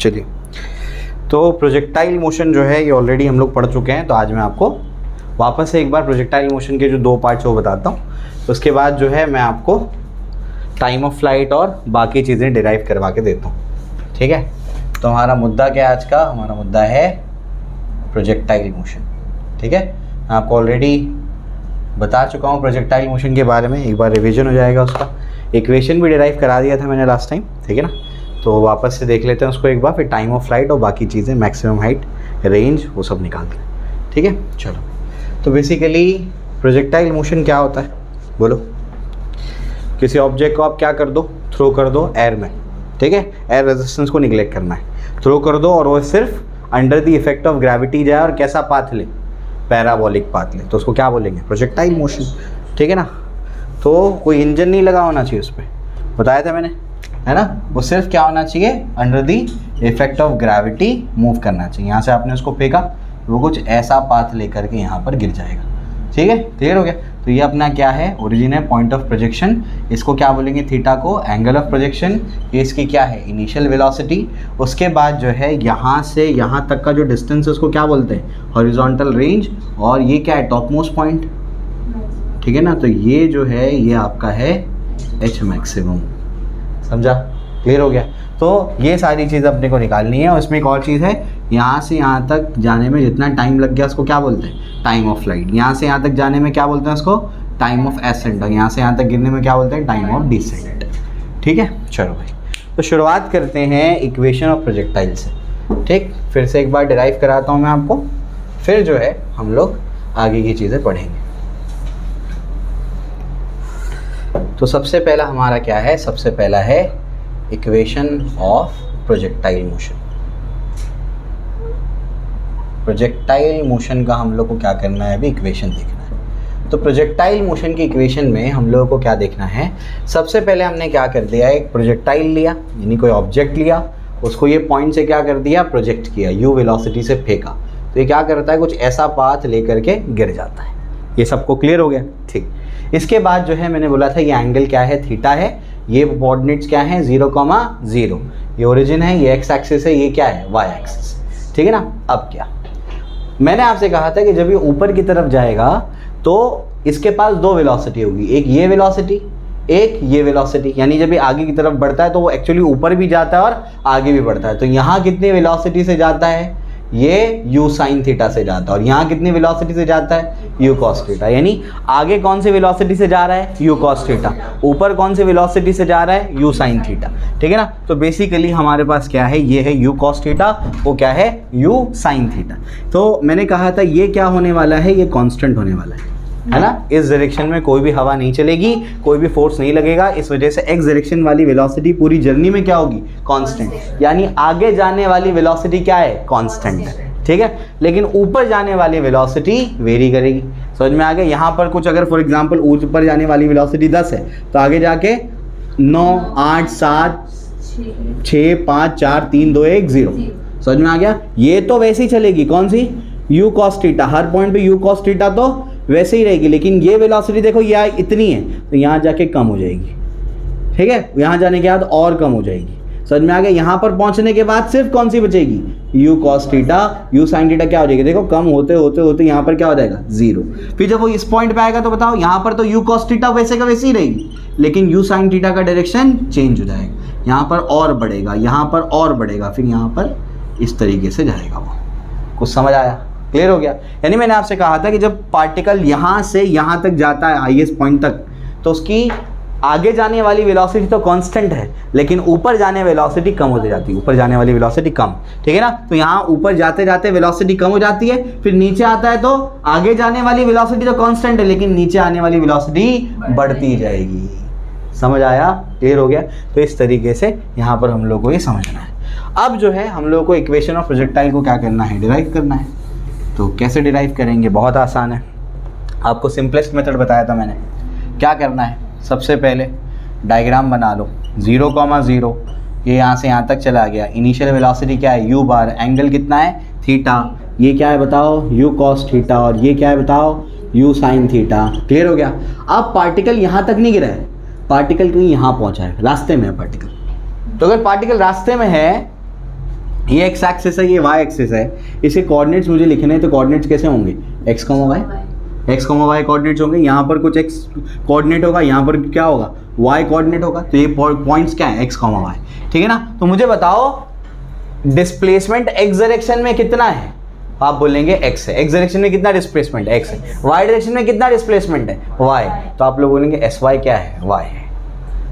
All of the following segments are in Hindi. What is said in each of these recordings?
चलिए, तो प्रोजेक्टाइल मोशन जो है ये ऑलरेडी हम लोग पढ़ चुके हैं, तो आज मैं आपको वापस से एक बार प्रोजेक्टाइल मोशन के जो 2 पार्ट्स वो बताता हूँ। उसके बाद जो है मैं आपको टाइम ऑफ फ्लाइट और बाकी चीज़ें डिराइव करवा के देता हूँ। ठीक है, तो हमारा मुद्दा क्या है आज का? हमारा मुद्दा है प्रोजेक्टाइल मोशन। ठीक है, मैं आपको ऑलरेडी बता चुका हूँ प्रोजेक्टाइल मोशन के बारे में, एक बार रिवीजन हो जाएगा उसका। इक्वेशन भी डिराइव करा दिया था मैंने लास्ट टाइम, ठीक है ना, तो वापस से देख लेते हैं उसको एक बार, फिर टाइम ऑफ फ्लाइट और बाकी चीज़ें, मैक्सिमम हाइट, रेंज, वो सब निकालते हैं। ठीक है, चलो, तो बेसिकली प्रोजेक्टाइल मोशन क्या होता है बोलो? किसी ऑब्जेक्ट को आप क्या कर दो? थ्रो कर दो एयर में, ठीक है, एयर रेजिस्टेंस को निगलेक्ट करना है, थ्रो कर दो और वो सिर्फ under the effect of gravity जाए और कैसा पाथ ले? पैराबोलिक पाथ ले, तो उसको क्या बोलेंगे? Projectile motion. ठीक है ना, तो कोई इंजन नहीं लगा होना चाहिए उस पर, बताया था मैंने, है ना, वो सिर्फ क्या होना चाहिए? Under the effect of gravity move करना चाहिए। यहाँ से आपने उसको फेंका, वो कुछ ऐसा पाथ लेकर के यहाँ पर गिर जाएगा। ठीक है, क्लियर हो गया? तो ये अपना क्या है? ओरिजिन है, पॉइंट ऑफ प्रोजेक्शन। इसको क्या बोलेंगे? थीटा को एंगल ऑफ प्रोजेक्शन। ये इसकी क्या है? Initial velocity. उसके बाद जो है यहाँ से यहाँ तक का जो डिस्टेंस है उसको क्या बोलते हैं? Horizontal range. और ये क्या है? Top most point. ठीक है ना, तो ये जो है ये आपका है एच मैक्सिमम। समझा? क्लियर हो गया? तो ये सारी चीज़ अपने को निकालनी है। और इसमें एक और चीज़ है, यहाँ से यहाँ तक जाने में जितना टाइम लग गया उसको क्या बोलते हैं? Time of flight. यहाँ से यहाँ तक जाने में क्या बोलते हैं उसको? Time of accent. और यहाँ से यहाँ तक गिरने में क्या बोलते हैं? Time of descent. ठीक है, चलो भाई, तो शुरुआत करते हैं इक्वेशन ऑफ प्रोजेक्टाइल से। ठीक, फिर से एक बार डिराइव कराता हूँ मैं आपको, फिर जो है हम लोग आगे की चीज़ें पढ़ेंगे। तो सबसे पहला हमारा क्या है? सबसे पहला है equation of projectile motion. Projectile motion का हम लोग को क्या करना है? अभी इक्वेशन देखना है। तो प्रोजेक्टाइल मोशन की इक्वेशन में हम लोगों को क्या देखना है? सबसे पहले हमने क्या कर दिया? एक प्रोजेक्टाइल लिया, यानी कोई ऑब्जेक्ट लिया, उसको ये पॉइंट से क्या कर दिया? प्रोजेक्ट किया, यू वेलोसिटी से फेंका, तो ये क्या करता है? कुछ ऐसा पाथ लेकर के गिर जाता है। ये सबको क्लियर हो गया? ठीक, इसके बाद जो है मैंने बोला था ये एंगल क्या है? थीटा है। ये कोऑर्डिनेट्स क्या है? 0,0। ये ओरिजिन है, ये एक्स एक्सिस है, ये क्या है? Y axis. ठीक है ना। अब क्या मैंने आपसे कहा था कि जब ये ऊपर की तरफ जाएगा तो इसके पास 2 वेलोसिटी होगी, एक ये वेलोसिटी, एक ये वेलोसिटी। यानी जब ये आगे की तरफ बढ़ता है तो वो एक्चुअली ऊपर भी जाता है और आगे भी बढ़ता है। तो यहाँ कितनी वेलोसिटी से जाता है? ये u साइन थीटा से जाता है। और यहाँ कितनी वेलोसिटी से जाता है? u cos theta. यानी आगे कौन सी वेलोसिटी से जा रहा है? u cos theta. ऊपर कौन सी वेलोसिटी से जा रहा है? u sine theta. ठीक है ना। तो बेसिकली हमारे पास क्या है? ये है u cos थीटा, वो क्या है? u sine theta. तो मैंने कहा था ये क्या होने वाला है? ये कांस्टेंट होने वाला है ना। इस डायरेक्शन में कोई भी हवा नहीं चलेगी, कोई भी फोर्स नहीं लगेगा। इस वजह से एक्स डायरेक्शन वाली वेलोसिटी पूरी जर्नी में क्या होगी? कांस्टेंट। यानी आगे जाने वाली वेलोसिटी क्या है? कांस्टेंट है। ठीक है, लेकिन ऊपर जाने वाली वेलोसिटी वेरी करेगी। समझ में आ गया? यहाँ पर कुछ अगर फॉर एग्जांपल ऊपर जाने वाली वेलोसिटी 10 है तो आगे जाके 9, 8, 7, 6, 5, 4, 3, 2, 1, 0। समझ में आ गया? ये तो वैसे ही चलेगी, कौन सी? u cos theta. हर पॉइंट पे u cos थीटा तो वैसे ही रहेगी, लेकिन ये वेलोसिटी देखो ये इतनी है तो यहाँ जाके कम हो जाएगी। ठीक है, यहाँ जाने के बाद और कम हो जाएगी। समझ में आ गया? यहाँ पर पहुँचने के बाद सिर्फ कौन सी बचेगी? u cos theta. u sin theta क्या हो जाएगी? देखो कम होते होते होते यहाँ पर क्या हो जाएगा? 0। फिर जब वो इस पॉइंट पे आएगा तो बताओ, यहाँ पर तो u cos थीटा वैसे का वैसे ही रहेगी, लेकिन u sin थीटा का डायरेक्शन चेंज हो जाएगा। यहाँ पर और बढ़ेगा, यहाँ पर और बढ़ेगा, फिर यहाँ पर इस तरीके से जाएगा। वो कुछ समझ आया? क्लियर हो गया? यानी मैंने आपसे कहा था कि जब पार्टिकल यहाँ से यहाँ तक जाता है हाईएस्ट पॉइंट तक, तो उसकी आगे जाने वाली वेलोसिटी तो कांस्टेंट है, लेकिन ऊपर जाने वेलोसिटी कम होती जाती है। ऊपर जाने वाली वेलोसिटी कम, ठीक है ना। तो यहाँ ऊपर जाते जाते वेलोसिटी कम हो जाती है, फिर नीचे आता है तो आगे जाने वाली वेलोसिटी तो कांस्टेंट है, लेकिन नीचे आने वाली वेलोसिटी बढ़ती जाएगी। समझ आया? क्लियर हो गया? तो इस तरीके से यहाँ पर हम लोग को ये समझना है। अब जो है हम लोग को इक्वेशन ऑफ प्रोजेक्टाइल को क्या करना है? डिराइव करना है। तो कैसे डिराइव करेंगे? बहुत आसान है, आपको सिंपलेस्ट मेथड बताया था मैंने। क्या करना है? सबसे पहले डायग्राम बना लो। 0,0 ये यहाँ से यहाँ तक चला गया। इनिशियल वेलोसिटी क्या है? u बार। एंगल कितना है? थीटा। ये क्या है बताओ? u cos theta. और ये क्या है बताओ? u sin theta. क्लियर हो गया? अब पार्टिकल यहाँ तक नहीं गिरा है, पार्टिकल कहीं यहाँ पहुँचा है, रास्ते में है पार्टिकल। तो अगर पार्टिकल रास्ते में है ये एक्स एक्सिस है, ये वाई एक्सिस है, इसके कोऑर्डिनेट्स मुझे लिखने हैं, तो कोऑर्डिनेट्स कैसे होंगे, x comma y, x comma y coordinates होंगे, यहाँ पर कुछ एक्स कोऑर्डिनेट होगा, यहाँ पर क्या होगा, वाई कोऑर्डिनेट होगा, तो ये पॉइंट्स क्या है, एक्स कॉमा वाई, ठीक है ना। तो मुझे बताओ डिस्प्लेसमेंट एक्स डायरेक्शन में कितना है, आप बोलेंगे एक्स है, एक्स डायरेक्शन में कितना डिस्प्लेसमेंट है, एक्स है, वाई डायरेक्शन में कितना डिस्प्लेसमेंट है, वाई, तो आप लोग बोलेंगे एस वाई क्या है, वाई है।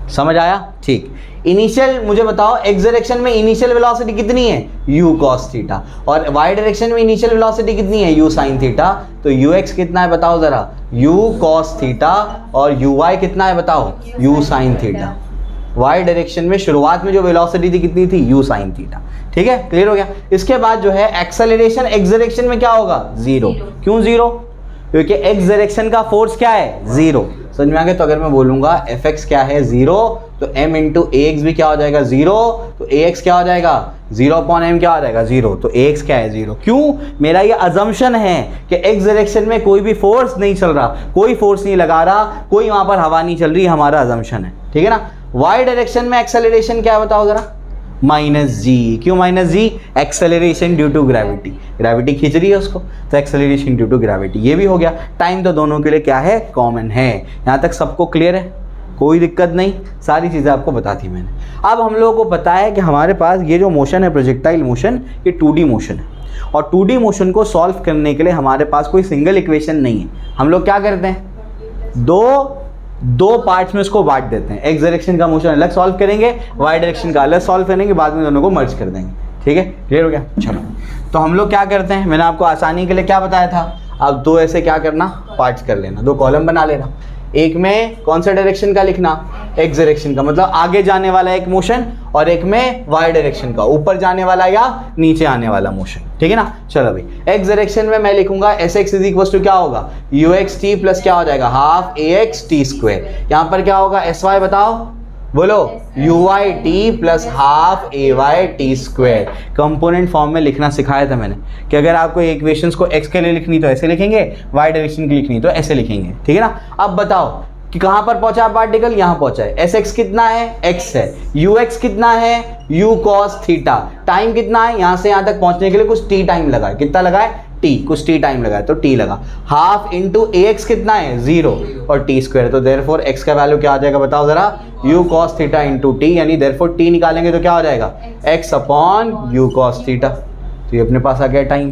समझ आया, ठीक। इनिशियल मुझे बताओ एक्स डायरेक्शन में इनिशियल वेलोसिटी कितनी है, u cos थीटा, और y डायरेक्शन में इनिशियल वेलोसिटी कितनी है, u sin थीटा, तो ux कितना है बताओ जरा, u cos थीटा, और uy कितना है बताओ, u sin theta. y direction में शुरुआत में जो वेलोसिटी थी कितनी थी, u sin थीटा, ठीक है, क्लियर हो गया। इसके बाद जो है एक्सेलरेशन एक्स डायरेक्शन में क्या होगा, जीरो। क्यों जीरो, क्योंकि एक्स डायरेक्शन का फोर्स क्या है, जीरो। समझ में आ गया। तो अगर मैं बोलूंगा एफ एक्स क्या है, जीरो, तो m इंटू ए एक्स भी क्या हो जाएगा, जीरो, तो ए एक्स क्या हो जाएगा, जीरो अपॉन एम क्या हो जाएगा, जीरो, तो ए एक्स क्या है, जीरो। क्यों, मेरा ये अजम्पशन है कि एक्स डायरेक्शन में कोई भी फोर्स नहीं चल रहा, कोई फोर्स नहीं लगा रहा, कोई वहां पर हवा नहीं चल रही, हमारा अजम्पशन है, ठीक है ना। वाई डायरेक्शन में एक्सेलरेशन क्या है बताओ जरा, माइनस जी। क्यों minus g, acceleration due to gravity, gravity खींच रही है उसको, तो एक्सेलरेशन ड्यू टू ग्रेविटी, ये भी हो गया। टाइम तो दोनों के लिए क्या है, कॉमन है। यहाँ तक सबको क्लियर है, कोई दिक्कत नहीं, सारी चीज़ें आपको बता दी मैंने। अब हम लोगों को पता है कि हमारे पास ये जो मोशन है प्रोजेक्टाइल मोशन, ये 2D मोशन है, और 2D मोशन को सॉल्व करने के लिए हमारे पास कोई सिंगल इक्वेशन नहीं है। हम लोग क्या करते हैं, दो पार्ट्स में इसको बांट देते हैं। एक्स डायरेक्शन का मोशन अलग सॉल्व करेंगे, वाई डायरेक्शन का अलग सॉल्व करेंगे, बाद में दोनों को मर्ज कर देंगे, ठीक है, क्लियर हो गया। चलो, तो हम लोग क्या करते हैं, मैंने आपको आसानी के लिए क्या बताया था, अब दो ऐसे क्या करना, पार्ट्स कर लेना, दो कॉलम बना लेना। एक में कौन सा डायरेक्शन का लिखना, एक्स डायरेक्शन का, मतलब आगे जाने वाला एक मोशन, और एक में वाई डायरेक्शन का, ऊपर जाने वाला या नीचे आने वाला मोशन, ठीक है ना। चलो भाई, एक्स डायरेक्शन में मैं लिखूंगा s x is equal to क्या होगा, यू एक्स टी प्लस क्या हो जाएगा, half a x t square. यहाँ पर क्या होगा, एस वाई बताओ, बोलो, u y t plus half a y t square. Component form में लिखना सिखाया था मैंने कि अगर आपको इक्वेशंस को एक्स के लिए लिखनी तो ऐसे लिखेंगे, वाई डायरेक्शन की लिखनी तो ऐसे लिखेंगे, ठीक है ना। अब बताओ कि कहाँ पर पहुंचा पार्टिकल, यहाँ पहुंचा है। एस एक्स कितना है, एक्स है, यू एक्स कितना है, यू कॉस थीटा, टाइम कितना है, यहाँ से यहाँ तक पहुंचने के लिए कुछ टी टाइम लगा है, कितना लगा है, टी, कुछ टी टाइम लगा है तो टी लगा। हाफ इंटू ए एक्स कितना है, जीरो, और टी स्क्वायर, तो देयरफॉर एक्स का वैल्यू क्या आ जाएगा बताओ जरा, you cos theta into T, यानी देयरफॉर टी निकालेंगे तो क्या हो जाएगा, x upon u cos theta. तो ये अपने पास आ गया टाइम,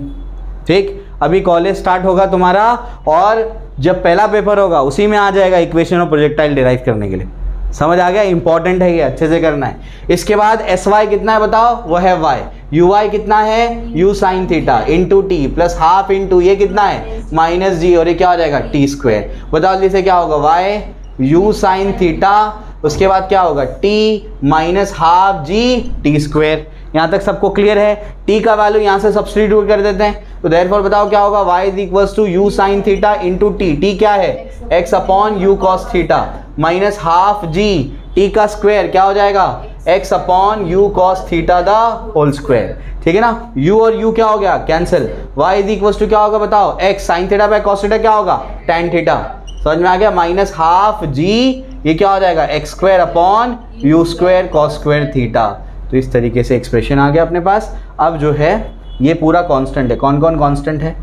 ठीक। अभी कॉलेज स्टार्ट होगा तुम्हारा, और जब पहला पेपर होगा उसी में आ जाएगा इक्वेशन ऑफ प्रोजेक्टाइल डिराइव करने के लिए। समझ आ गया, इंपॉर्टेंट है ये, अच्छे से करना है। इसके बाद एस वाई कितना है बताओ, वो है वाई, यू वाई कितना है, u sine theta into T plus half into ये कितना है, माइनस जी, और ये क्या हो जाएगा, टी स्क्वायर। बताओ जैसे क्या होगा, वाई यू साइन थीटा, उसके बाद क्या होगा, T minus half g T square. यहाँ तक सबको क्लियर है। टी का वैल्यू यहाँ से सब्स्टिट्यूट कर देते हैं, तो देयरफॉर बताओ क्या होगा, y is equals to u sine theta into t, t क्या है, x upon u cos theta, minus half g, t का स्क्वायर क्या हो जाएगा, x upon u cos theta the whole square, ठीक है ना। u और u क्या हो गया, cancel. y is equals to क्या होगा बताओ, x sine theta by cos theta क्या होगा, tan थीटा, समझ में आ गया, माइनस हाफ जी, ये क्या हो जाएगा, x square upon u square cos square theta. तो इस तरीके से एक्सप्रेशन आ गया अपने पास। अब जो है ये पूरा कांस्टेंट है, कौन कौन कांस्टेंट है,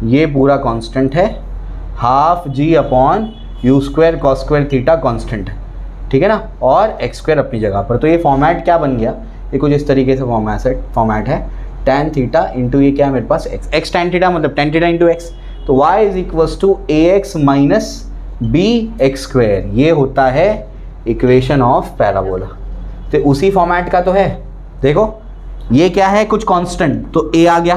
ये पूरा कांस्टेंट है, half g upon u square cos square theta constant है, ठीक है ना, और एक्स स्क्वायर अपनी जगह पर। तो ये फॉर्मेट क्या बन गया, ये कुछ इस तरीके से फॉर्मेट है, tan थीटा इंटू ये क्या है मेरे पास, x, x tan थीटा मतलब tan थीटा इंटू एक्स, तो y is equals to a x minus b x square. ये होता है इक्वेशन ऑफ पैराबोला। तो उसी फॉर्मेट का तो है, देखो ये क्या है, कुछ कांस्टेंट, तो a आ गया,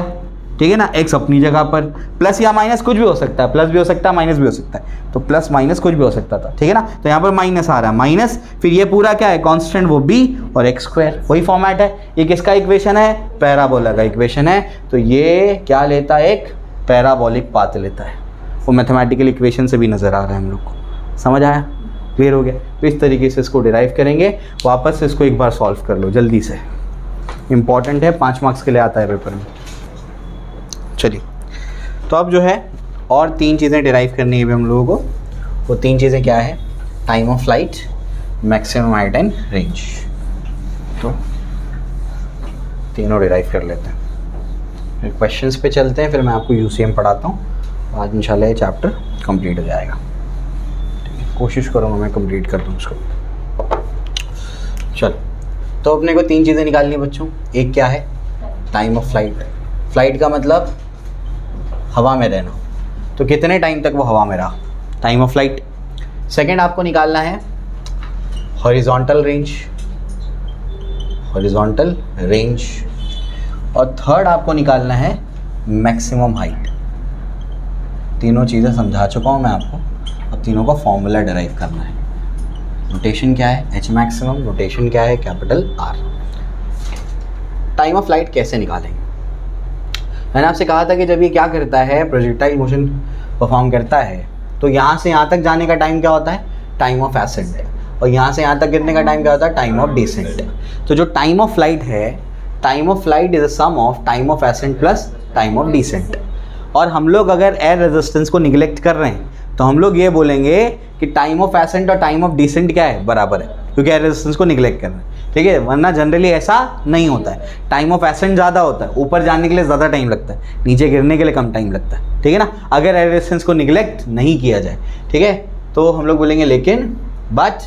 ठीक है ना, x अपनी जगह पर, प्लस या माइनस कुछ भी हो सकता है, प्लस भी हो सकता है माइनस भी हो सकता है, तो प्लस माइनस कुछ भी हो सकता था, ठीक है ना। तो यहाँ पर माइनस आ रहा है, माइनस, फिर ये पूरा क्या है कांस्टेंट, वो b और x स्क्वायर, वही फॉर्मेट है। ये किसका इक्वेशन है, पैराबोला का इक्वेशन है। तो ये क्या लेता है, एक पैराबोलिक पाथ लेता है, वो मैथमेटिकल इक्वेशन से भी नज़र आ रहा है हम लोग को, समझ आया, क्लियर हो गया। तो इस तरीके से इसको डिराइव करेंगे, वापस से इसको एक बार सॉल्व कर लो जल्दी से, इंपॉर्टेंट है, 5 मार्क्स के लिए आता है पेपर में। चलिए, तो अब जो है और 3 चीज़ें डिराइव करनी है हम लोगों को। वो 3 चीज़ें क्या है, time of flight, maximum height and range. तो तीनों डिराइव कर लेते हैं, फिर क्वेश्चंस पे चलते हैं, फिर मैं आपको यूसीएम पढ़ाता हूँ। आज इंशाल्लाह ये चैप्टर कंप्लीट हो जाएगा। ठीक है, कोशिश करूँगा मैं कंप्लीट कर दूँ उसको। चलो, तो अपने को 3 चीज़ें निकालनी है बच्चों। एक क्या है? Time of flight. फ्लाइट का मतलब हवा में रहना, तो कितने टाइम तक वो हवा में रहा, टाइम ऑफ फ्लाइट। सेकंड आपको निकालना है हॉरिजॉन्टल रेंज, हॉरिजॉन्टल रेंज। और थर्ड आपको निकालना है मैक्सिमम हाइट। तीनों चीज़ें समझा चुका हूँ मैं आपको, अब तीनों का फॉर्मूला डिराइव करना है। नोटेशन क्या है? H maximum. नोटेशन क्या है? Capital R. Time of flight कैसे निकालेंगे? मैंने आपसे कहा था कि जब ये क्या करता है, प्रोजेक्टाइल मोशन परफॉर्म करता है, तो यहाँ से यहाँ तक जाने का टाइम क्या होता है? Time of accent. और यहाँ से यहाँ तक गिरने का टाइम क्या होता है? Time of descent. तो जो टाइम ऑफ फ्लाइट है, time of flight is a sum of time of ascent plus time of descent. और हम लोग अगर एयर रेजिस्टेंस को निगलेक्ट कर रहे हैं तो हम लोग ये बोलेंगे कि टाइम ऑफ एसेंट और टाइम ऑफ डिसेंट क्या है? बराबर है, क्योंकि एयर रेजिस्टेंस को निगलेक्ट कर रहे हैं। ठीक है, वरना जनरली ऐसा नहीं होता है। टाइम ऑफ एसेंट ज़्यादा होता है, ऊपर जाने के लिए ज़्यादा टाइम लगता है, नीचे गिरने के लिए कम टाइम लगता है। ठीक है ना, अगर एयर रेजिस्टेंस को निगलेक्ट नहीं किया जाए। ठीक है, तो हम लोग बोलेंगे लेकिन but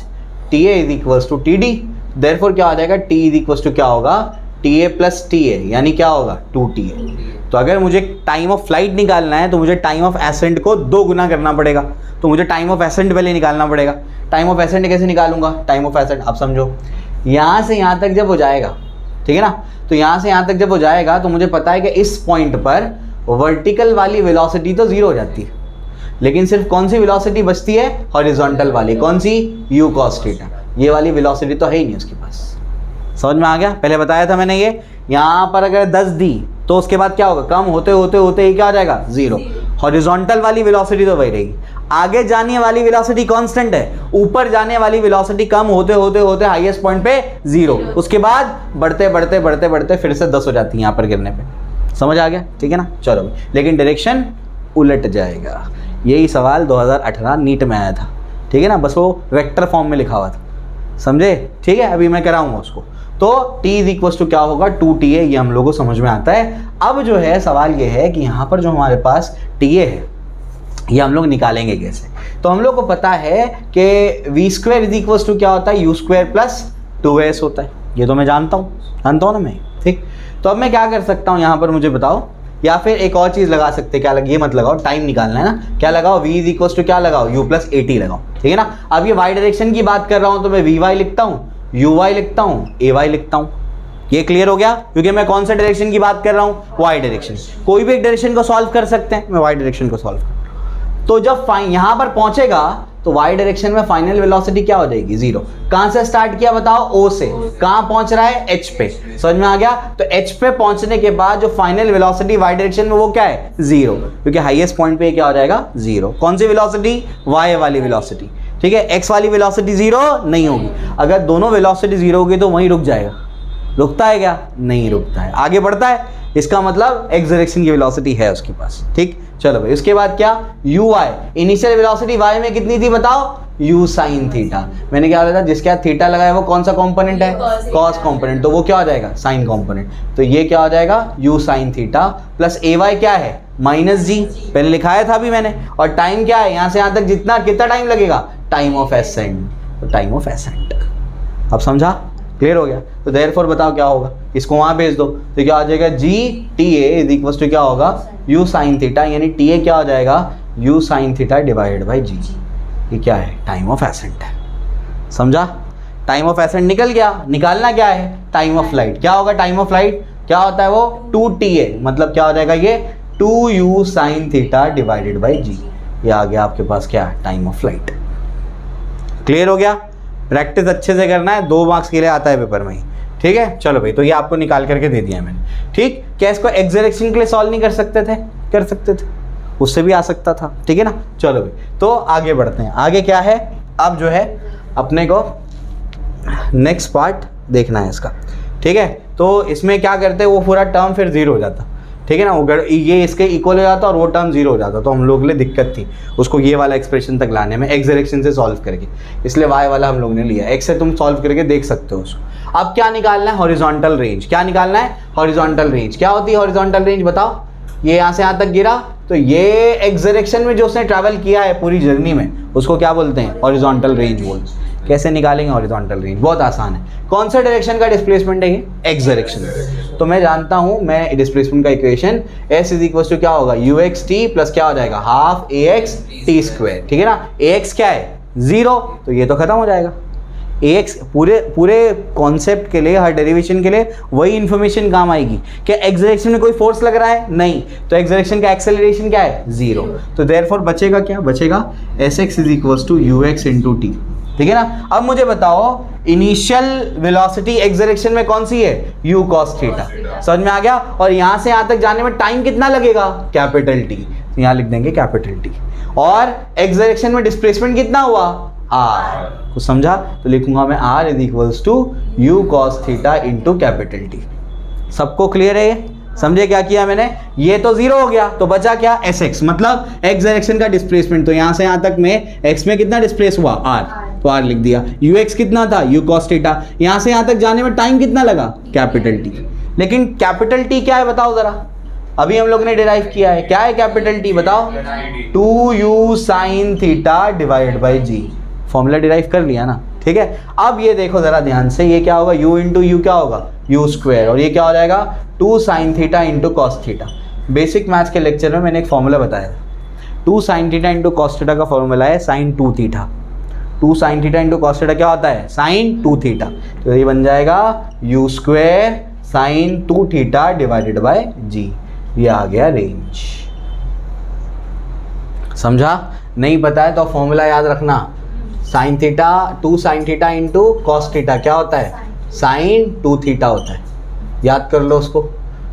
t a is equals to t d, therefore क्या हो जाएगा? टी इज इक्वल्स टू क्या होगा? T a plus t a, यानी क्या होगा? 2TA। तो अगर मुझे टाइम ऑफ फ्लाइट निकालना है तो मुझे टाइम ऑफ एसेंट को 2 गुना करना पड़ेगा, तो मुझे टाइम ऑफ एसेंट पहले निकालना पड़ेगा। टाइम ऑफ एसेंट कैसे निकालूंगा? टाइम ऑफ एसेंट आप समझो, यहाँ से यहाँ तक जब हो जाएगा, ठीक है ना, तो यहाँ से यहाँ तक जब हो जाएगा तो मुझे पता है कि इस पॉइंट पर वर्टिकल वाली वेलोसिटी तो 0 हो जाती है, लेकिन सिर्फ कौन सी वेलोसिटी बचती है? हॉरिजॉन्टल वाली। कौन सी? You cos theta. ये वाली वेलोसिटी तो है ही नहीं उसके पास। समझ में आ गया? पहले बताया था मैंने ये। यहाँ पर अगर 10 दी तो उसके बाद क्या होगा? कम होते होते होते ही क्या हो जाएगा? 0। हॉरिजॉन्टल वाली वेलोसिटी तो वही रहेगी। आगे जाने वाली वेलोसिटी कांस्टेंट है, ऊपर जाने वाली वेलोसिटी कम होते होते होते हाईएस्ट पॉइंट पे 0, उसके बाद बढ़ते बढ़ते बढ़ते बढ़ते फिर से 10 हो जाती है यहाँ पर गिरने पे। समझ आ गया? ठीक है ना, चलो, लेकिन डायरेक्शन उलट जाएगा। यही सवाल 2018 नीट में आया था। ठीक है ना, बस वो वेक्टर फॉर्म में लिखा हुआ था, समझे? ठीक है, अभी मैं कराऊंगा उसको। तो t इज इक्वल टू क्या होगा? 2TA। ये हम लोगों को समझ में आता है। अब जो है सवाल ये है कि यहाँ पर जो हमारे पास TA है ये हम लोग निकालेंगे कैसे? तो हम लोग को पता है कि v² इज इक्वल टू क्या होता है? u² प्लस 2s होता है। ये तो मैं जानता हूँ ना मैं। ठीक, तो अब मैं क्या कर सकता हूँ यहाँ पर, मुझे बताओ। या फिर एक और चीज़ लगा सकते हैं, क्या लगे? ये मत लगाओ, टाइम निकालना है ना। क्या लगाओ? v इज इक्वल टू क्या लगाओ? u प्लस AT लगाओ। ठीक है ना। अब ये y डायरेक्शन की बात कर रहा हूँ तो मैं vy लिखता हूँ, uy लिखता हूँ, ay लिखता हूँ। ये क्लियर हो गया? क्योंकि मैं कौन सा डायरेक्शन की बात कर रहा हूँ? y direction. कोई भी एक डायरेक्शन को सॉल्व कर सकते हैं, मैं y डायरेक्शन को सॉल्व कर। तो जब यहाँ पर पहुंचेगा तो y डायरेक्शन में फाइनल वेलोसिटी क्या हो जाएगी? 0। कहां से स्टार्ट किया बताओ? O से। कहां पहुंच रहा है? H पे। समझ में आ गया? तो H पे पहुंचने के बाद जो फाइनल वेलोसिटी y डायरेक्शन में वो क्या है? 0, क्योंकि हाईएस्ट पॉइंट पे क्या हो जाएगा? 0। कौन सी वेलोसिटी? y वाली वेलोसिटी। ठीक है, x वाली वेलोसिटी 0 नहीं होगी। अगर दोनों वेलोसिटी 0 होगी तो वहीं रुक जाएगा। रुकता है क्या? नहीं रुकता है, आगे बढ़ता है। इसका मतलब x डायरेक्शन की वेलोसिटी है उसके पास। ठीक, चलो भाई, उसके बाद क्या? uy। इनिशियल वेलोसिटी y में कितनी थी बताओ? u sine theta. मैंने क्या बोला था? जिसके साथ थीटा लगाया वो कौन सा कंपोनेंट है? Cos component. तो वो क्या हो जाएगा? Sign component. तो ये क्या हो जाएगा? u sine theta plus ay क्या है? Minus g। पहले लिखाया था अभी मैंने। और टाइम क्या है? यहाँ से यहाँ तक जितना कितना टाइम लगेगा? Time of accent. तो टाइम ऑफ एसेंट। अब समझा? क्लियर हो गया? तो देयरफॉर बताओ क्या होगा? इसको वहां भेज दो तो क्या हो जाएगा? g TA is equal to क्या होगा? u साइन थीटा, यानी TA क्या हो जाएगा? u sine theta divided by g। ये क्या है? टाइम ऑफ एसेंट है। समझा? टाइम ऑफ एसेंट निकल गया। निकालना क्या है? Time of flight. क्या होगा टाइम ऑफ फ्लाइट? क्या होता है वो? 2TA। मतलब क्या हो जाएगा ये? 2u sine theta divided by g। ये आ गया आपके पास क्या? Time of flight. क्लियर हो गया? प्रैक्टिस अच्छे से करना है, 2 मार्क्स के लिए आता है पेपर में ही। ठीक है, चलो भाई, तो ये आपको निकाल करके दे दिया मैंने। ठीक, क्या इसको एक्स डायरेक्शन के लिए सॉल्व नहीं कर सकते थे? कर सकते थे, उससे भी आ सकता था। ठीक है ना, चलो भाई, तो आगे बढ़ते हैं। आगे क्या है? अब जो है अपने को नेक्स्ट पार्ट देखना है इसका। ठीक है, तो इसमें क्या करते हैं, वो पूरा टर्म फिर 0 हो जाता। ठीक है ना, वो ये इसके इक्वल हो जाता और वो टर्म जीरो हो जाता, तो हम लोग के लिए दिक्कत थी उसको ये वाला एक्सप्रेशन तक लाने में एक्स डायरेक्शन से सॉल्व करके, इसलिए वाई वाला हम लोग ने लिया। एक्स से तुम सॉल्व करके देख सकते हो उसको। अब क्या निकालना है, हॉरिजॉन्टल रेंज। क्या निकालना है, हॉरिजॉन्टल रेंज। क्या होती है हॉरिजॉन्टल रेंज बताओ। ये यहाँ से यहाँ तक गिरा तो ये एक्स डायरेक्शन में जो उसने ट्रैवल किया है पूरी जर्नी में उसको क्या बोलते हैं, हॉरिजॉन्टल रेंज बोलते हैं। कैसे निकालेंगे हॉरिजॉन्टल रेंज, बहुत आसान है। कौन सा डायरेक्शन का डिस्प्लेसमेंट है ये, एक्स डायरेक्शन। तो मैं जानता हूं, मैं डिस्प्लेसमेंट का equation s is equal to क्या होगा, ux t प्लस क्या हो जाएगा, हाफ ax t स्क्वायर। ठीक है ना, ax क्या है, 0, तो ये तो खत्म हो जाएगा। ax पूरे कॉन्सेप्ट के लिए, हर डेरिवेशन के लिए वही इंफॉर्मेशन काम आएगी। क्या एक्स डायरेक्शन में कोई फोर्स लग रहा है, नहीं, तो एक्स डायरेक्शन का एक्सेलरेशन क्या है, 0। तो देयरफॉर बचेगा क्या, बचेगा sx is equal to ux into t. ठीक है ना। अब मुझे बताओ इनिशियल वेलोसिटी एक्स डायरेक्शन में कौन सी है, u cos थीटा। समझ में आ गया। और यहां से यहां तक जाने में टाइम कितना लगेगा, कैपिटल टी, तो यहां लिख देंगे कैपिटल टी। और एक्स डायरेक्शन में डिस्प्लेसमेंट कितना हुआ, r। कुछ समझा, तो लिखूंगा मैं r is equals to u cos theta into capital T. सबको क्लियर है ये, समझे क्या किया मैंने। ये तो 0 हो गया, तो बचा क्या, sx, मतलब x डायरेक्शन का डिस्प्लेसमेंट। तो यहां से यहां तक में x में कितना डिस्प्लेस हुआ, r, तो r लिख दिया। ux कितना था, u cos थीटा। यहां से यहां तक जाने में टाइम कितना लगा, कैपिटल टी। लेकिन कैपिटल टी क्या है बताओ जरा, अभी हम लोग ने डिराइव किया है, क्या है कैपिटल टी बताओ, 2u sin थीटा divide by g. Formula derive कर लिया ना, ठीक है। अब ये देखो जरा ध्यान से, ये क्या होगा, u इंटू यू क्या होगा, u स्क्वायर, और ये क्या हो जाएगा 2 sin theta into cos theta. Basic maths के लेक्चर में मैंने एक फॉर्मूला बताया, 2 sin theta into cos theta का फॉर्मूला है sin 2 theta. 2 sin theta into cos theta क्या होता है, sin 2 थीटा। तो ये बन जाएगा u square sin 2 theta divided by g. ये आ गया रेंज। समझा, नहीं पता है तो फॉर्मूला याद रखना, sin theta 2 sin theta into cos theta क्या होता है, sin 2 थीटा होता है। याद कर लो उसको,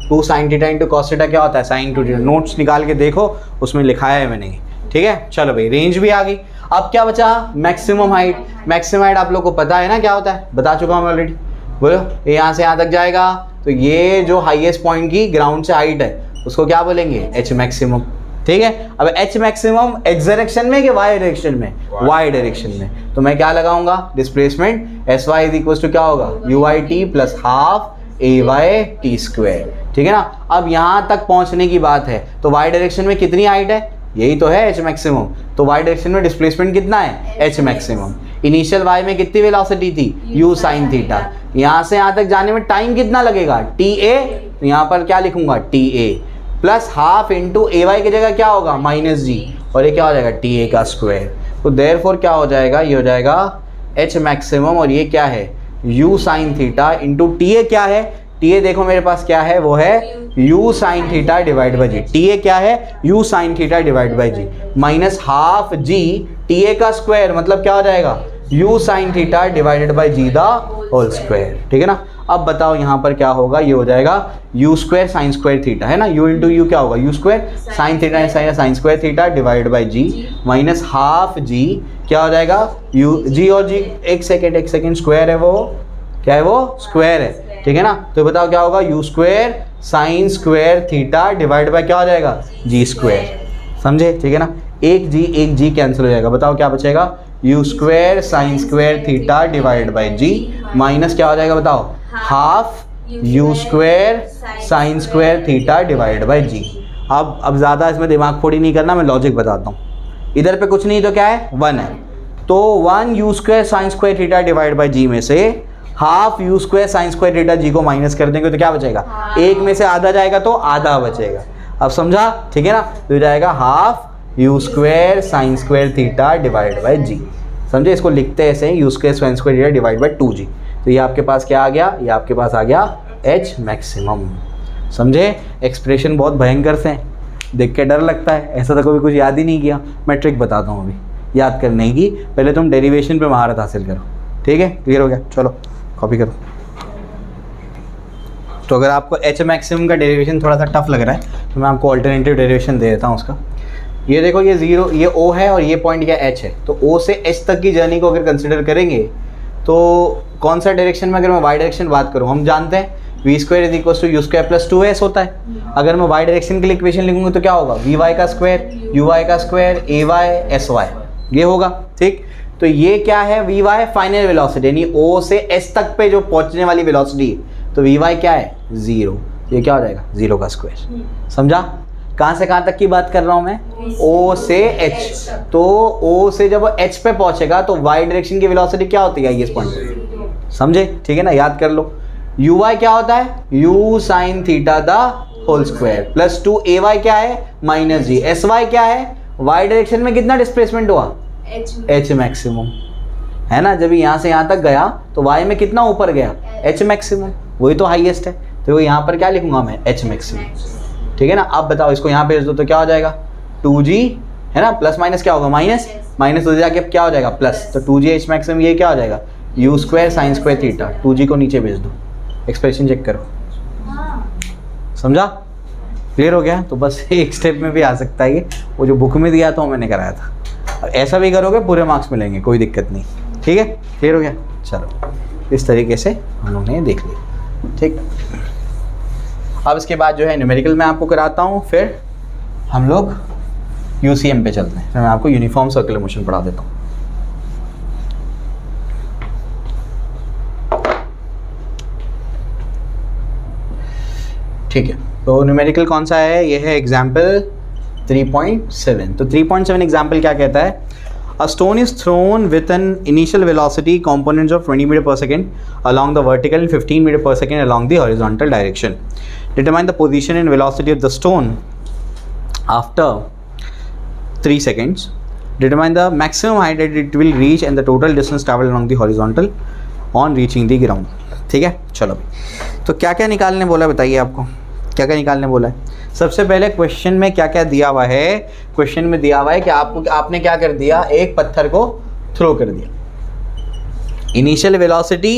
2 sin theta into cos theta क्या होता है, sin 2 थीटा। नोट्स निकाल के देखो, उसमें लिखाया है मैंने, ठीक है। चलो भाई, रेंज भी आ गई। अब क्या बचा, मैक्सिमम हाइट। मैक्सिमम हाइट आप लोग को पता है ना क्या होता है, बता चुका हूँ ऑलरेडी। बोलो, ये यहाँ से यहाँ तक जाएगा तो ये जो हाईएस्ट पॉइंट की ग्राउंड से हाइट है उसको क्या बोलेंगे, एच मैक्सिमम। ठीक है। अब एच मैक्सिमम एक्स डायरेक्शन में कि वाई डायरेक्शन में, वाई डायरेक्शन में। तो मैं क्या लगाऊंगा, displacement s y is equal to क्या होगा, u i t plus half a y t square. ठीक है ना। अब यहाँ तक पहुँचने की बात है तो वाई डायरेक्शन में कितनी हाइट है, यही तो है एच मैक्सिमम। तो वाई डायरेक्शन में डिस्प्लेसमेंट कितना है, एच मैक्सिमम। इनिशियल वाई में कितनी वेलोसिटी थी, यू साइन थीटा। यहाँ से यहाँ तक जाने में टाइम कितना लगेगा, टी ए। तो यहाँ पर क्या लिखूंगा, t a plus half into a y की जगह क्या होगा, माइनस जी, और ये क्या हो जाएगा, टी ए का स्क्वायर। तो देयरफॉर क्या हो जाएगा, ये हो जाएगा एच मैक्सिमम, और ये क्या है, u sine theta into T a क्या है, टी ए देखो मेरे पास क्या है, वो है u sine theta divide by g. T a क्या है, u sine theta divide by g minus half g t a का स्क्वायर, मतलब क्या हो जाएगा, u sine theta divided by g the whole square. ठीक है ना। अब बताओ यहाँ पर क्या होगा, ये हो जाएगा u square sine square theta, है ना, यू इंटू यू क्या होगा, u square sine theta sine square theta divide by g minus half g क्या हो जाएगा, यू जी और जी एक सेकेंड स्क्वायर है, वो क्या है, वो स्क्वायर है। ठीक है ना। तो बताओ क्या होगा, u square sine square theta divide bye क्या हो जाएगा, जी स्क्वायर। समझे, ठीक है ना। एक जी कैंसिल हो जाएगा। बताओ क्या बचेगा, u square sine square theta divide by g minus क्या हो जाएगा, बताओ, half u square sine square theta divide by g. अब ज़्यादा इसमें दिमाग फोड़ी नहीं करना, मैं लॉजिक बताता हूँ। इधर पे कुछ नहीं तो क्या है, 1 है, तो 1 u square sine square theta divide by g में से half u square sine square theta g को माइनस कर देंगे तो क्या बचेगा, एक में से आधा जाएगा तो आधा बचेगा। अब समझा, ठीक है ना। तो जाएगा half u square sine square theta divide by g. समझे, इसको लिखते हैं ऐसे, u square sine square theta divide by 2g। तो ये आपके पास क्या आ गया, ये आपके पास आ गया एच मैक्सिमम। समझे, एक्सप्रेशन बहुत भयंकर से हैं, देख के डर लगता है, ऐसा तो कभी कुछ याद ही नहीं किया। मैं ट्रिक बताता हूँ अभी याद करने की, पहले तुम डेरिवेशन पे महारत हासिल करो। ठीक है, क्लियर हो गया, चलो कॉपी करो। तो अगर आपको एच मैक्सिमम का डेरिवेशन थोड़ा सा टफ लग रहा है तो मैं आपको ऑल्टरनेटिव डेरिवेशन दे देता हूँ उसका। ये देखो, ये 0, ये O है और ये पॉइंट क्या H है। तो O से H तक की जर्नी को अगर कंसिडर करेंगे तो कौन सा डायरेक्शन में, अगर मैं वाई डायरेक्शन बात करूँ, हम जानते हैं v square is equal to u square plus 2s होता है। अगर मैं y डायरेक्शन के लिए इक्वेशन लिखूंगा तो क्या होगा, वी वाई का स्क्वायर यू वाई का स्क्वायर ए वाई एस वाई, ये होगा। ठीक, तो ये क्या है, वी वाई फाइनल वेलोसिटी यानी o से s तक पे जो पहुंचने वाली वेलोसिटी है, तो वी वाई क्या है 0, ये क्या हो जाएगा 0 का स्क्वायर। समझा, कहाँ से कहाँ तक की बात कर रहा हूँ मैं, O से H। तो O से जब वो H पे पहुंचेगा तो y डायरेक्शन की वेलोसिटी क्या होती है इस पॉइंट पे, समझे, ठीक है ना, याद कर लो। यू वाई क्या होता है, u sine theta the whole square plus 2 a y क्या है माइनस जी, एस वाई क्या है, y डायरेक्शन में कितना डिस्प्लेसमेंट हुआ h मैक्सिमम, है ना। जब यहाँ से यहाँ तक गया तो y में कितना ऊपर गया h मैक्सिमम, वही तो हाईएस्ट है, तो यहाँ पर क्या लिखूंगा मैं h मैक्सिमम। ठीक है ना। अब बताओ इसको यहाँ भेज दो तो क्या हो जाएगा 2g, है ना, प्लस माइनस क्या होगा माइनस, माइनस उधर जाके क्या हो जाएगा प्लस, तो 2g h मैक्सिमम ये क्या हो जाएगा u square sine square theta, 2g को नीचे भेज दो, एक्सप्रेशन चेक करो। समझा, क्लियर हो गया। तो बस एक स्टेप में भी आ सकता है ये, वो जो बुक में दिया था वो मैंने कराया था। ऐसा भी करोगे पूरे मार्क्स मिलेंगे, कोई दिक्कत नहीं। ठीक है, क्लियर हो गया। चलो इस तरीके से हम लोग ने देख लिया। ठीक, अब इसके बाद जो है न्यूमेरिकल मैं आपको कराता हूँ, फिर हम लोग यूसीएम पे चलते हैं, फिर मैं आपको यूनिफॉर्म सर्कुलर मोशन पढ़ा देता हूँ। ठीक है, तो न्यूमेरिकल कौन सा है, ये है एग्जाम्पल 3.7। तो 3.7 एग्जाम्पल क्या कहता है, A stone is thrown with an initial velocity components of 20 meter per second along the vertical and 15 meter per second along the horizontal direction. Determine the position and velocity of the stone after 3 seconds. Determine the maximum height that it will reach and the total distance traveled along the horizontal on reaching the ground. ठीक है, चलो तो क्या क्या निकालने बोला है, बताइए आपको क्या क्या निकालने बोला है। सबसे पहले क्वेश्चन में क्या क्या दिया हुआ है, क्वेश्चन में दिया हुआ है कि आपने क्या कर दिया, एक पत्थर को थ्रो कर दिया, इनिशियल वेलोसिटी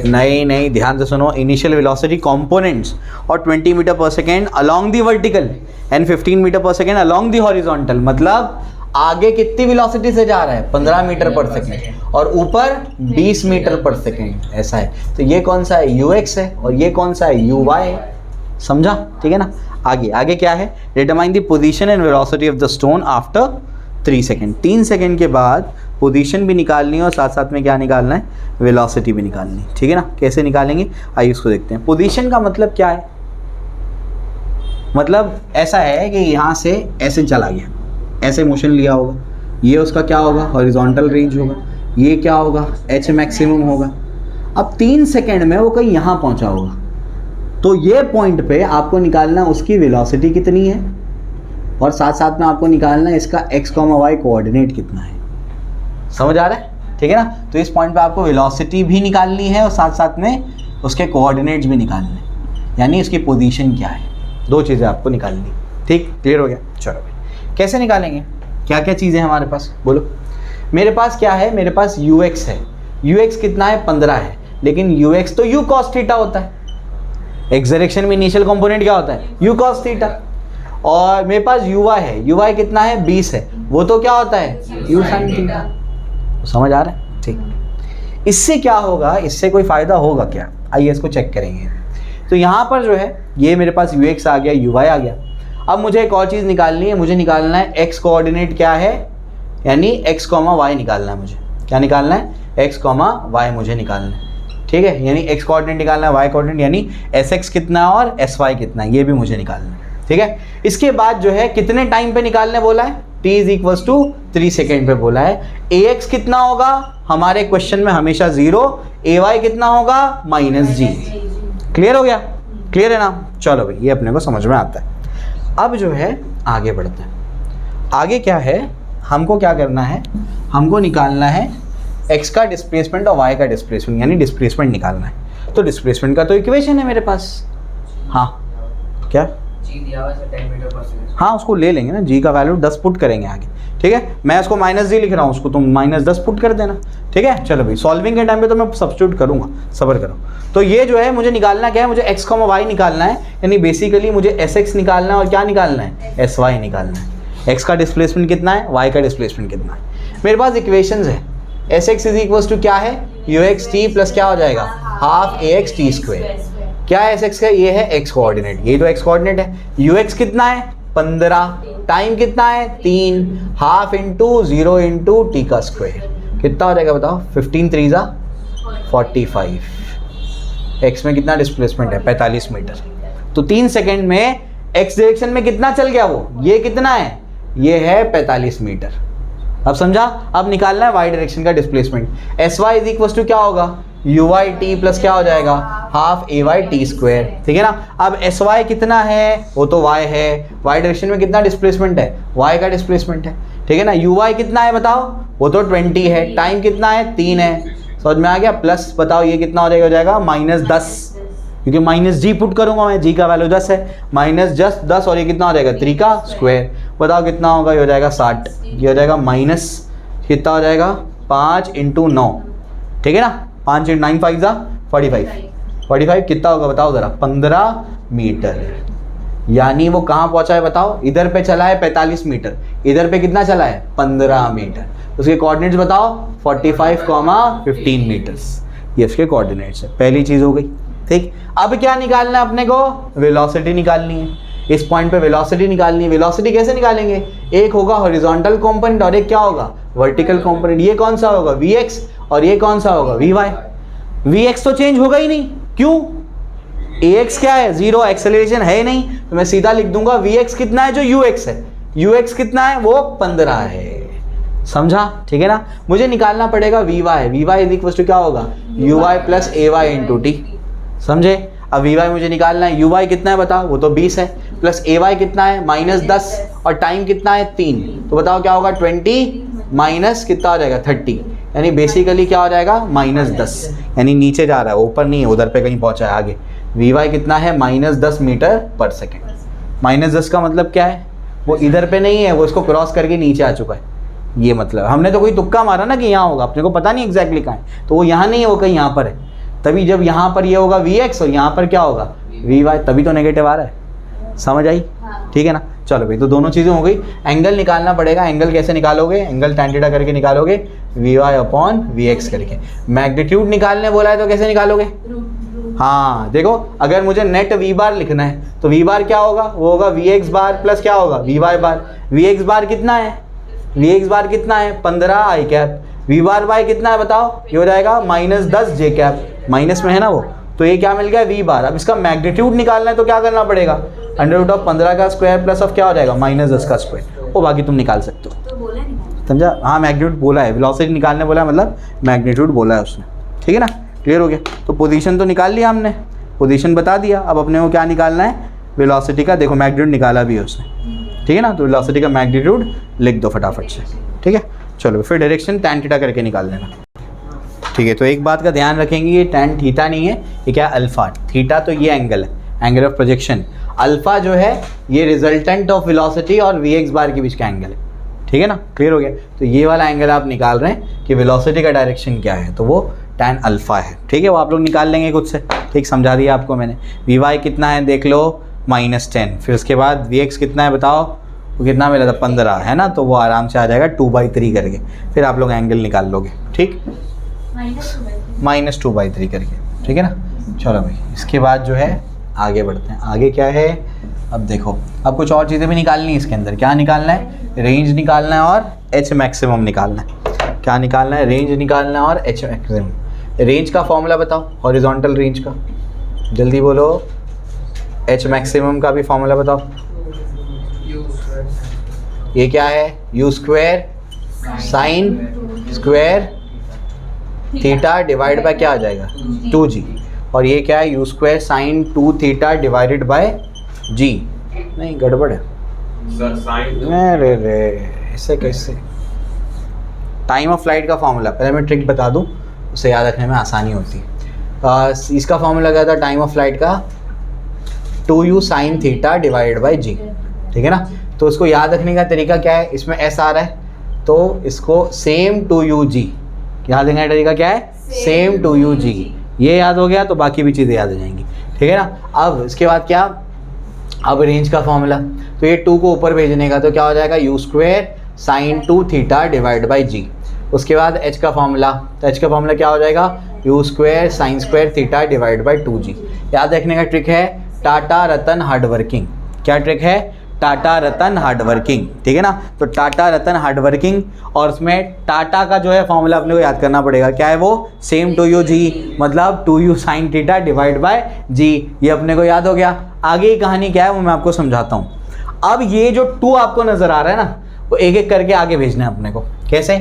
नहीं ध्यान से सुनो, इनिशियल वेलोसिटी कंपोनेंट्स और 20 metre per second along the vertical and 15 metre per second along the horizontal, मतलब आगे कितनी वेलोसिटी से जा रहा है 15 मीटर पर सेकेंड और ऊपर 20 मीटर पर सेकेंड, ऐसा है। तो ये कौन सा है ux है और ये कौन सा है uy है, समझा, ठीक है ना। आगे क्या है, determine the position and velocity of the stone after 3 second, 3 second के बाद पोजीशन भी निकालनी है और साथ साथ में क्या निकालना है, वेलोसिटी भी निकालनी है। ठीक है ना, कैसे निकालेंगे आइए उसको देखते हैं। पोजीशन का मतलब क्या है, मतलब ऐसा है कि यहाँ से ऐसे चला गया, ऐसे मोशन लिया होगा, ये उसका क्या होगा हॉरिजॉन्टल रेंज होगा, ये क्या होगा h मैक्सिमम होगा। अब 3 सेकेंड में वो कहीं यहाँ पहुँचा होगा, तो ये पॉइंट पे आपको निकालना उसकी वेलोसिटी कितनी है और साथ साथ में आपको निकालना है इसका x, y कोऑर्डिनेट कितना है। समझ आ रहा है, ठीक है ना। तो इस पॉइंट पे आपको वेलोसिटी भी निकालनी है और साथ साथ में उसके कोऑर्डिनेट्स भी निकालने हैं, यानी उसकी पोजीशन क्या है, 2 चीज़ें आपको निकालनी। ठीक, क्लियर हो गया। चलो कैसे निकालेंगे, क्या क्या चीज़ें हमारे पास बोलो। मेरे पास क्या है, मेरे पास ux है, ux कितना है 15 है, लेकिन ux तो u cos थीटा होता है, एक्स डायरेक्शन में इनिशियल कंपोनेंट क्या होता है u cos थीटा, और मेरे पास uy है, uy कितना है 20 है, वो तो क्या होता है u sin थीटा। समझ आ रहा है, ठीक। इससे क्या होगा, इससे कोई फ़ायदा होगा क्या, आइए इसको चेक करेंगे। तो यहाँ पर जो है ये मेरे पास ux आ गया, uy आ गया। अब मुझे एक और चीज़ निकालनी है, मुझे निकालना है x कोऑर्डिनेट क्या है, यानी x, y निकालना है मुझे। क्या निकालना है, x, y मुझे निकालना है, ठीक है। यानी x कोऑर्डिनेट निकालना है, y कोऑर्डिनेट यानी sx कितना है और sy कितना है, ये भी मुझे निकालना है, ठीक है। इसके बाद जो है कितने टाइम पे निकालने बोला है, t इज 3 सेकेंड पे बोला है। ax कितना होगा, हमारे क्वेश्चन में हमेशा 0, ay कितना होगा -g। क्लियर हो गया, क्लियर है ना। चलो भाई ये अपने को समझ में आता है। अब जो है आगे बढ़ते हैं। आगे क्या है, हमको क्या करना है, हमको निकालना है x का डिस्प्लेसमेंट और y का डिस्प्लेसमेंट, यानी डिस्प्लेसमेंट निकालना है। तो डिस्प्लेसमेंट का तो इक्वेशन है मेरे पास, हाँ क्या g दिया हुआ है 10 मीटर पर सेकंड, हाँ उसको ले लेंगे ना, g का वैल्यू 10 पुट करेंगे आगे, ठीक है। मैं उसको -g लिख रहा हूँ, उसको तुम -10 पुट कर देना, ठीक है। चलो भाई सॉल्विंग के टाइम पे तो मैं सब्स्टिट्यूट करूँगा, सब्र करो। तो ये जो है मुझे निकालना क्या है, मुझे x, y निकालना है, यानी बेसिकली मुझे sx निकालना है और क्या निकालना है sy निकालना है। x का डिस्प्लेसमेंट कितना है, y का डिस्प्लेसमेंट कितना है। मेरे पास इक्वेशंस है, s x is equal to क्या है, यू एक्स टी प्लस क्या हो जाएगा, half a x t square. क्या है एस एक्स का, ये है एक्स कोऑर्डिनेट, ये तो एक्स कोऑर्डिनेट है। यू एक्स कितना है 15, टाइम कितना है 3, हाफ इंटू 0 इंटू टी का स्क्वायर कितना हो जाएगा बताओ, 15 3 जा 45। एक्स में कितना डिस्प्लेसमेंट है 45 मीटर। तो 3 सेकेंड में एक्स डायरेक्शन में कितना चल गया वो, ये कितना है, ये है 45 मीटर। अब समझा। अब निकालना है वाई डायरेक्शन का displacement. S y is equal to क्या होगा, यू वाई टी प्लस क्या हो जाएगा, half a y t square, ठीक है ना। अब एस वाई कितना है, वो तो वाई है, वाई डायरेक्शन में कितना डिस्प्लेसमेंट है, वाई का डिस्प्लेसमेंट है, ठीक है ना। यू वाई कितना है बताओ, वो तो 20 है, टाइम कितना है 3 है, समझ में आ गया। प्लस बताओ ये कितना हो जाएगा -10, क्योंकि माइनस जी पुट करूंगा मैं, जी का वैल्यू 10 है, -10 और ये कितना हो जाएगा 3 का स्क्वायर। बताओ कितना होगा, ये हो जाएगा 60, ये हो जाएगा माइनस कितना हो जाएगा 5 × 9, ठीक है ना। 5 × 9 5 45 कितना होगा बताओ ज़रा, 15 मीटर। यानी वो कहाँ पहुँचा है बताओ, इधर पे चला है 45 मीटर, इधर पे कितना चला है 15 मीटर। उसके कोऑर्डिनेट्स बताओ 45,15 मीटर्स, ये इसके कोऑर्डिनेट्स है। पहली चीज़ हो गई, ठीक। अब क्या निकालना है अपने को, वेलोसिटी निकालनी है। इस पॉइंट पे वेलोसिटी निकालनी है। वेलोसिटी कैसे निकालेंगे, एक होगा हॉरिजॉन्टल कंपोनेंट और एक क्या होगा वर्टिकल कंपोनेंट। ये कौन सा होगा Vx और ये कौन सा होगा Vy। Vx तो चेंज होगा ही नहीं, क्यों, Ax क्या है 0, एक्सेलरेशन है ही नहीं, तो मैं सीधा लिख दूंगा Vx कितना है जो Ux है, Ux कितना है वो 15 है, समझा, ठीक है ना। मुझे निकालना पड़ेगा Vy, Vy is equal to क्या होगा Uy plus Ay into t, समझे। अब Vy मुझे निकालना है, Uy कितना है बताओ, वो तो 20 है, प्लस Ay कितना है -10 और टाइम कितना है 3, तो बताओ क्या होगा 20 माइनस कितना हो जाएगा 30, यानी बेसिकली क्या हो जाएगा -10, यानी नीचे जा रहा है, ऊपर नहीं है, उधर पे कहीं पहुंचा है आगे। Vy कितना है -10 मीटर पर सेकेंड। -10 का मतलब क्या है, वो इधर पे नहीं है, वो इसको क्रॉस करके नीचे आ चुका है, ये मतलब हमने तो कोई तुक्का मारा ना कि यहाँ होगा, अपने को पता नहीं एग्जैक्टली कहाँ है, तो वो यहाँ नहीं है, वो कहीं यहाँ पर है। तभी जब यहाँ पर ये होगा Vx और यहाँ पर क्या होगा Vy, तभी तो नेगेटिव आ रहा है, समझ आई, ठीक है ना। चलो भाई, तो दोनों चीज़ें हो गई। एंगल निकालना पड़ेगा, एंगल कैसे निकालोगे, एंगल tan थीटा करके निकालोगे, Vy/Vx करके। मैग्नीट्यूड निकालने बोला है तो कैसे निकालोगे, हाँ देखो, अगर मुझे नेट V बार लिखना है तो V बार क्या होगा, वो होगा Vx बार प्लस क्या होगा Vy बार। Vx बार कितना है, Vx बार कितना है 15 i cap, V bar by कितना है बताओ, ये हो जाएगा -10 j कैप, माइनस में है ना वो, तो ये क्या मिल गया V बार। अब इसका मैग्नीट्यूड निकालना है तो क्या करना पड़ेगा, √15 का स्क्वायर प्लस ऑफ क्या हो जाएगा -10 का स्क्वायर, वो बाकी तुम निकाल सकते हो, समझा। हाँ मैग्नीट्यूड बोला है, वेलोसिटी निकालने बोला है, मतलब मैग्नीट्यूड बोला है उसने, ठीक है ना, क्लियर हो गया। तो पोजीशन तो निकाल लिया हमने, पोजीशन बता दिया, अब अपने को क्या निकालना है वेलोसिटी का, देखो मैग्नीट्यूड निकाला भी है उसने, ठीक है ना। तो वेलोसिटी का मैग्नीट्यूड लिख दो फटाफट से, ठीक है। चलो फिर डायरेक्शन tan थीटा करके निकाल लेना, ठीक है। तो एक बात का ध्यान रखेंगे, ये tan थीटा नहीं है, ये क्या अल्फा, थीटा तो ये एंगल है, एंगल ऑफ प्रोजेक्शन। अल्फा जो है ये रिजल्टेंट ऑफ वेलोसिटी और Vx बार के बीच का एंगल है, ठीक है ना, क्लियर हो गया। तो ये वाला एंगल आप निकाल रहे हैं कि वेलोसिटी का डायरेक्शन क्या है, तो वो tan अल्फा है, ठीक है। वो आप लोग निकाल लेंगे खुद से, ठीक, समझा दिया आपको मैंने। Vy कितना है देख लो -10, फिर उसके बाद Vx कितना है बताओ, वो कितना मिला था 15 है ना, तो वो आराम से आ जाएगा 2/3 करके, फिर आप लोग एंगल निकाल लोगे, ठीक, -2/3 करके, ठीक है ना। चलो भाई, इसके बाद जो है आगे बढ़ते हैं। आगे क्या है, अब देखो, अब कुछ और चीज़ें भी निकालनी है इसके अंदर। क्या निकालना है, रेंज निकालना है और H मैक्सिमम निकालना है। क्या निकालना है, रेंज निकालना है और H मैक्सिमम। रेंज का फॉर्मूला बताओ, हॉरिजॉन्टल रेंज का, जल्दी बोलो। H मैक्सिमम का भी फॉर्मूला बताओ। ये क्या है, u square sine square theta divide bye क्या आ जाएगा 2g, और ये क्या है u square sine 2 theta divided bye g। नहीं गड़बड़ है, अरे रे ऐसे कैसे, टाइम ऑफ फ्लाइट का फॉर्मूला, पहले मैं ट्रिक बता दूं, उसे याद रखने में आसानी होती है। इसका फॉर्मूला क्या था टाइम ऑफ फ्लाइट का, 2u sine theta divided bye g, ठीक है ना। तो उसको याद रखने का तरीका क्या है, इसमें s आ रहा है तो इसको सेम टू यू जी, याद रखने का तरीका क्या है, सेम टू यू जी। ये याद हो गया तो बाकी भी चीज़ें याद हो जाएंगी, ठीक है ना। अब इसके बाद क्या, अब रेंज का फॉर्मूला, तो ये 2 को ऊपर भेजने का, तो क्या हो जाएगा u square sine 2 theta divide by g. उसके बाद h का फॉर्मूला, तो h का फॉर्मूला क्या हो जाएगा, u square sine square theta divide by 2g। याद रखने का ट्रिक है टाटा रतन हार्ड वर्किंग। क्या ट्रिक है, टाटा रतन हार्ड वर्किंग, ठीक है ना। तो टाटा रतन हार्ड वर्किंग, और उसमें टाटा का जो है फॉर्मूला अपने को याद करना पड़ेगा, क्या है वो, सेम टू यू जी, मतलब 2u sine theta divide by g. ये अपने को याद हो गया। आगे की कहानी क्या है वो मैं आपको समझाता हूँ। अब ये जो 2 आपको नजर आ रहा है ना, वो एक एक करके आगे भेजना है अपने को। कैसे,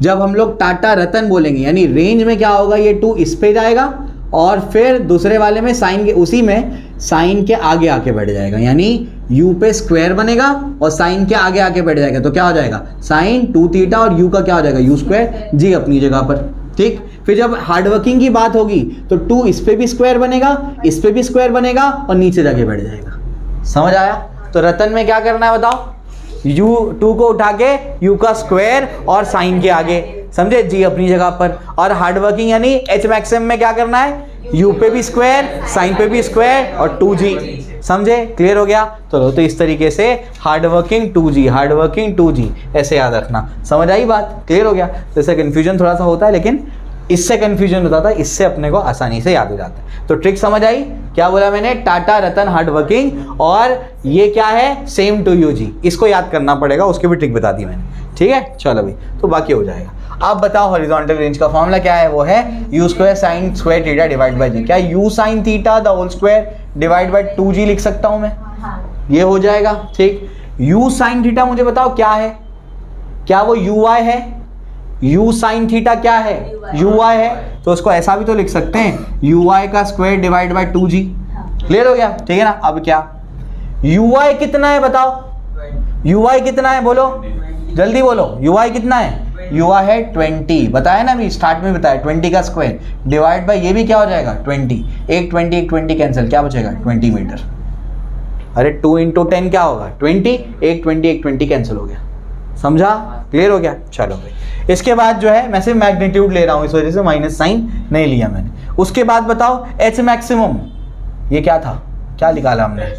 जब हम लोग टाटा रतन बोलेंगे यानी रेंज में क्या होगा, ये 2 इस पे जाएगा और फिर दूसरे वाले में साइन के, उसी में साइन के आगे आके बैठ जाएगा, यानी u पे स्क्वायर बनेगा और साइन के आगे आके बैठ जाएगा। तो क्या हो जाएगा, साइन 2 थीटा और u का क्या हो जाएगा, u स्क्वायर, जी अपनी जगह पर, ठीक। फिर जब हार्ड वर्किंग की बात होगी तो 2 इस पे भी स्क्वायर बनेगा, इस पे भी स्क्वायर बनेगा और नीचे जाके बैठ जाएगा। समझ आया। तो रतन में क्या करना है बताओ, u2 को उठा के u का स्क्वायर और साइन के आगे, समझे, जी अपनी जगह पर। और हार्ड वर्किंग यानी h मैक्सिमम में क्या करना है, u पे भी स्क्वायर साइन पे भी स्क्वायर और 2g, समझे, क्लियर हो गया। तो इस तरीके से hard working 2g, hard working 2g, ऐसे याद रखना। समझ आई बात, क्लियर हो गया। तो इससे कन्फ्यूजन थोड़ा सा होता है, लेकिन इससे कन्फ्यूजन होता था, इससे अपने को आसानी से याद हो जाता है। तो ट्रिक समझ आई, क्या बोला मैंने, टाटा रतन हार्ड वर्किंग, और ये क्या है, सेम टू यू जी, इसको याद करना पड़ेगा, उसकी भी ट्रिक बता दी मैंने, ठीक है। चलो भाई, तो बाकी हो जाएगा। अब बताओ हॉरिजॉन्टल रेंज का फॉर्मूला क्या है, वो है u square sine square theta divide by g. क्या u sine theta the whole square divide by 2g लिख सकता हूं मैं, ये हो जाएगा, ठीक। u साइन थीटा मुझे बताओ क्या है, क्या वो uy है, u साइन थीटा क्या है, uy है, तो उसको ऐसा भी तो लिख सकते हैं, uy का square divide by 2g। Clear हो गया, ठीक है ना। अब क्या, uy कितना है बताओ, uy कितना है, बोलो जल्दी बोलो, uy कितना है, ui है 20, बताया ना अभी स्टार्ट में बताया, 20 का स्क्वायर डिवाइड बाय ये भी क्या हो जाएगा 20, एक 20 कैंसिल, क्या बचेगा 20 मीटर। अरे 2 × 10 क्या होगा 20, एक 20 कैंसिल हो गया, समझा, क्लियर हो गया। चलो भाई, इसके बाद जो है मैं सिर्फ मैग्नीट्यूड ले रहा हूँ, इस वजह से माइनस साइन नहीं लिया मैंने। उसके बाद बताओ एच मैक्सिमम, ये क्या था, क्या निकाला हमने,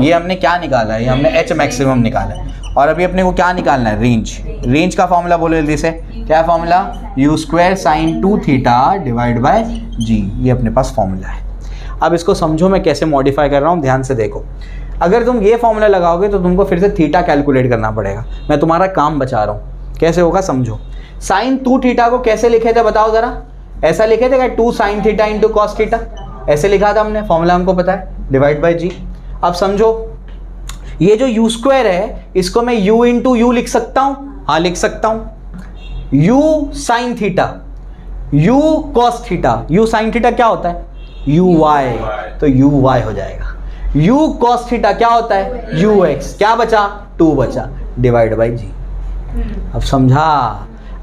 ये हमने क्या निकाला है, ये हमने एच मैक्सिमम निकाला है। और अभी अपने को क्या निकालना है, रेंज। रेंज का फॉर्मूला बोलो जल्दी से, क्या formula, u square sine 2 theta divide by g, ये अपने पास फॉर्मूला है। अब इसको समझो मैं कैसे मॉडिफाई कर रहा हूँ, ध्यान से देखो। अगर तुम ये फॉर्मूला लगाओगे तो तुमको फिर से थीटा कैलकुलेट करना पड़ेगा, मैं तुम्हारा काम बचा रहा हूँ। कैसे होगा समझो, साइन 2 थीटा को कैसे लिखे थे बताओ जरा, ऐसा लिखे थे क्या, 2 sign theta into cos theta, ऐसे लिखा था हमने, फॉर्मूला हमको पता है, डिवाइड बाय जी। अब समझो ये जो u स्क्वायर है इसको मैं u इंटू यू लिख सकता हूँ, हाँ लिख सकता हूँ, u sine theta, u cos theta, u sine theta क्या होता है uy, तो uy हो जाएगा। u कॉस थीटा क्या होता है ux, क्या बचा 2 बचा, डिवाइड बाय जी। अब समझा,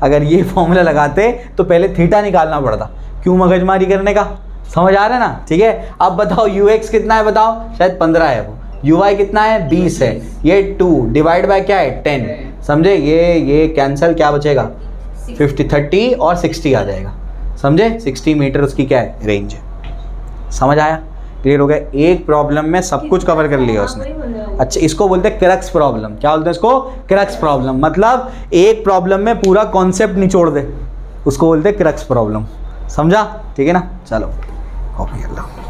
अगर ये फॉर्मूला लगाते तो पहले थीटा निकालना पड़ता, क्यों मगजमारी करने का, समझ आ रहा है ना, ठीक है। अब बताओ ux कितना है बताओ, शायद 15 है वो, uy कितना है 20 है, ये 2 डिवाइड बाय क्या है 10, समझे, ये कैंसिल, क्या बचेगा 50, 30 और 60 आ जाएगा, समझे, 60 मीटर उसकी क्या है रेंज है। समझ आया, क्लियर हो गया। एक प्रॉब्लम में सब कुछ कवर कर लिया उसने। अच्छा, इसको बोलते हैं क्रक्स प्रॉब्लम। क्या बोलते हैं इसको, क्रक्स प्रॉब्लम, मतलब एक प्रॉब्लम में पूरा कॉन्सेप्ट निचोड़ दे, उसको बोलते हैं क्रक्स प्रॉब्लम, समझा, ठीक है ना। चलो, ओके।